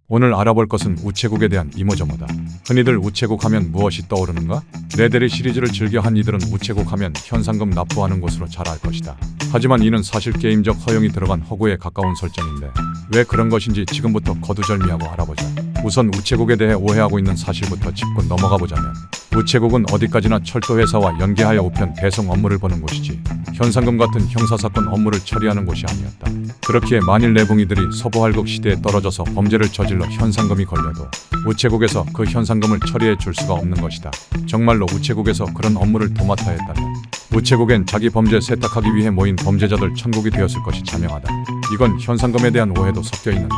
오늘 알아볼 것은 우체국에 대한 이모저모다. 흔히들 우체국 하면 무엇이 떠오르는가? 레데리 시리즈를 즐겨 한 이들은 우체국 하면 현상금 납부하는 곳으로 잘 알 것이다. 하지만 이는 사실 게임적 허용이 들어간 허구에 가까운 설정인데 왜 그런 것인지 지금부터 거두절미하고 알아보자. 우선 우체국에 대해 오해하고 있는 사실부터 짚고 넘어가 보자면 우체국은 어디까지나 철도회사와 연계하여 우편 배송 업무를 보는 곳이지 현상금 같은 형사사건 업무를 처리하는 곳이 아니었다. 그렇기에 만일 내붕이들이 서부활국 시대에 떨어져서 범죄를 저질러 현상금이 걸려도 우체국에서 그 현상금을 처리해 줄 수가 없는 것이다. 정말로 우체국에서 그런 업무를 도맡아 했다면 우체국엔 자기 범죄 세탁하기 위해 모인 범죄자들 천국이 되었을 것이 자명하다. 이건 현상금에 대한 오해도 섞여 있는데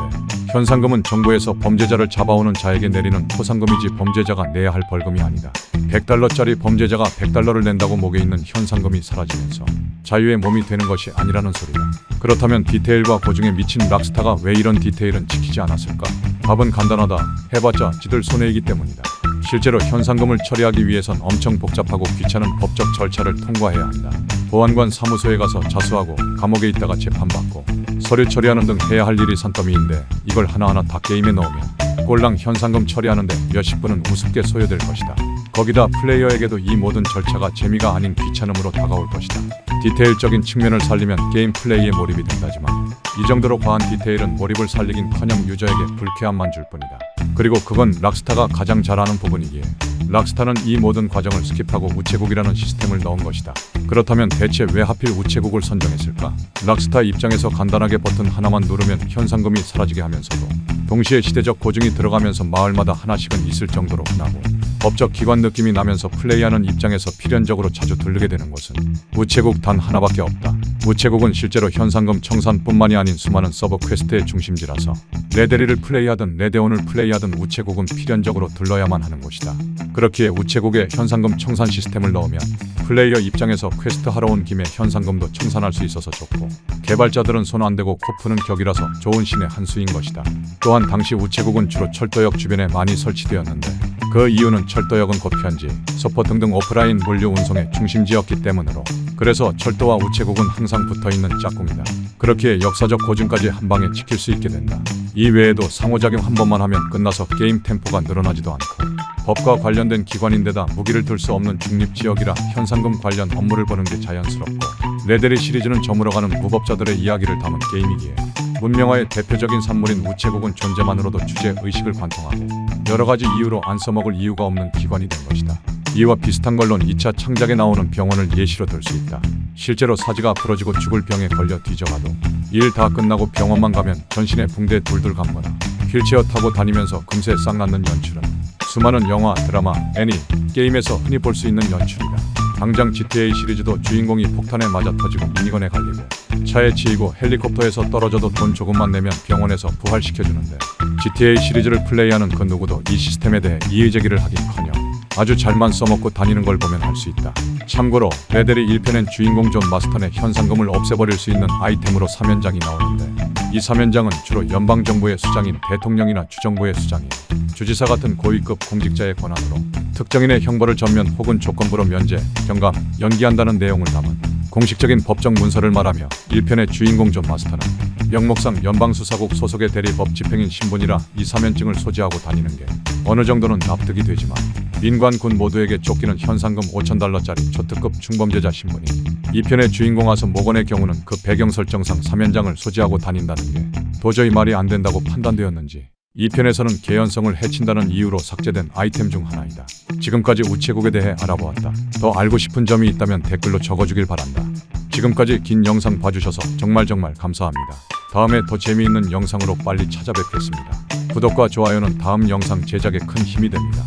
현상금은 정부에서 범죄자를 잡아오는 자에게 내리는 포상금이지 범죄자가 내야 할 벌금이 아니다. 100달러짜리 범죄자가 100달러를 낸다고 목에 있는 현상금이 사라지면서 자유의 몸이 되는 것이 아니라는 소리다. 그렇다면 디테일과 고증에 미친 락스타가 왜 이런 디테일은 지키지 않았을까? 답은 간단하다. 해봤자 지들 손해이기 때문이다. 실제로 현상금을 처리하기 위해선 엄청 복잡하고 귀찮은 법적 절차를 통과해야 한다. 보안관 사무소에 가서 자수하고 감옥에 있다가 재판받고 서류 처리하는 등 해야 할 일이 산더미인데 이걸 하나하나 다 게임에 넣으면 꼴랑 현상금 처리하는데 몇십 분은 우습게 소요될 것이다. 거기다 플레이어에게도 이 모든 절차가 재미가 아닌 귀찮음으로 다가올 것이다. 디테일적인 측면을 살리면 게임 플레이에 몰입이 된다지만 이 정도로 과한 디테일은 몰입을 살리긴커녕 유저에게 불쾌함만 줄 뿐이다. 그리고 그건 락스타가 가장 잘하는 부분이기에 락스타는 이 모든 과정을 스킵하고 우체국이라는 시스템을 넣은 것이다. 그렇다면 대체 왜 하필 우체국을 선정했을까? 락스타 입장에서 간단하게 버튼 하나만 누르면 현상금이 사라지게 하면서도 동시에 시대적 고증이 들어가면서 마을마다 하나씩은 있을 정도로 흔하고 법적 기관 느낌이 나면서 플레이하는 입장에서 필연적으로 자주 들르게 되는 곳은 우체국 단 하나밖에 없다. 우체국은 실제로 현상금 청산뿐만이 아닌 수많은 서브 퀘스트의 중심지라서 레데리를 플레이하든 레데온을 플레이하든 우체국은 필연적으로 들러야만 하는 곳이다. 그렇기에 우체국에 현상금 청산 시스템을 넣으면 플레이어 입장에서 퀘스트 하러 온 김에 현상금도 청산할 수 있어서 좋고 개발자들은 손 안 대고 코 푸는 격이라서 좋은 신의 한 수인 것이다. 또한 당시 우체국은 주로 철도역 주변에 많이 설치되었는데 그 이유는 철도역은 곧 편지, 서포 등등 오프라인 물류 운송의 중심지였기 때문으로 그래서 철도와 우체국은 항상 붙어있는 짝꿍이다. 그렇기에 역사적 고증까지 한 방에 지킬 수 있게 된다. 이 외에도 상호작용 한 번만 하면 끝나서 게임 템포가 늘어나지도 않고 법과 관련된 기관인데다 무기를 들 수 없는 중립지역이라 현상금 관련 업무를 보는 게 자연스럽고 레데리 시리즈는 저물어가는 무법자들의 이야기를 담은 게임이기에 문명화의 대표적인 산물인 우체국은 존재만으로도 주제의식을 관통하고 여러가지 이유로 안 써먹을 이유가 없는 기관이 된 것이다. 이와 비슷한 걸론 2차 창작에 나오는 병원을 예시로 들 수 있다. 실제로 사지가 부러지고 죽을 병에 걸려 뒤져가도 일 다 끝나고 병원만 가면 전신에 붕대 둘둘 감거나 휠체어 타고 다니면서 금세 싹 낫는 연출은 수많은 영화, 드라마, 애니, 게임에서 흔히 볼 수 있는 연출이다. 당장 GTA 시리즈도 주인공이 폭탄에 맞아 터지고 미니건에 갈리고 차에 치이고 헬리콥터에서 떨어져도 돈 조금만 내면 병원에서 부활시켜주는데 GTA 시리즈를 플레이하는 그 누구도 이 시스템에 대해 이의제기를 하긴커녕 아주 잘만 써먹고 다니는 걸 보면 알 수 있다. 참고로 레데리 1편엔 주인공 존 마스턴의 현상금을 없애버릴 수 있는 아이템으로 사면장이 나오는데 이 사면장은 주로 연방정부의 수장인 대통령이나 주정부의 수장인 주지사 같은 고위급 공직자의 권한으로 특정인의 형벌을 전면 혹은 조건부로 면제, 경감, 연기한다는 내용을 담은 공식적인 법정 문서를 말하며 1편의 주인공 존 마스터는 명목상 연방수사국 소속의 대리법 집행인 신분이라 이 사면증을 소지하고 다니는 게 어느 정도는 납득이 되지만 민관 군 모두에게 쫓기는 현상금 5,000달러짜리 초특급 중범죄자 신분이 2편의 주인공 아서 모건의 경우는 그 배경 설정상 사면장을 소지하고 다닌다는 게 도저히 말이 안 된다고 판단되었는지 2편에서는 개연성을 해친다는 이유로 삭제된 아이템 중 하나이다. 지금까지 우체국에 대해 알아보았다. 더 알고 싶은 점이 있다면 댓글로 적어주길 바란다. 지금까지 긴 영상 봐주셔서 정말 감사합니다. 다음에 더 재미있는 영상으로 빨리 찾아뵙겠습니다. 구독과 좋아요는 다음 영상 제작에 큰 힘이 됩니다.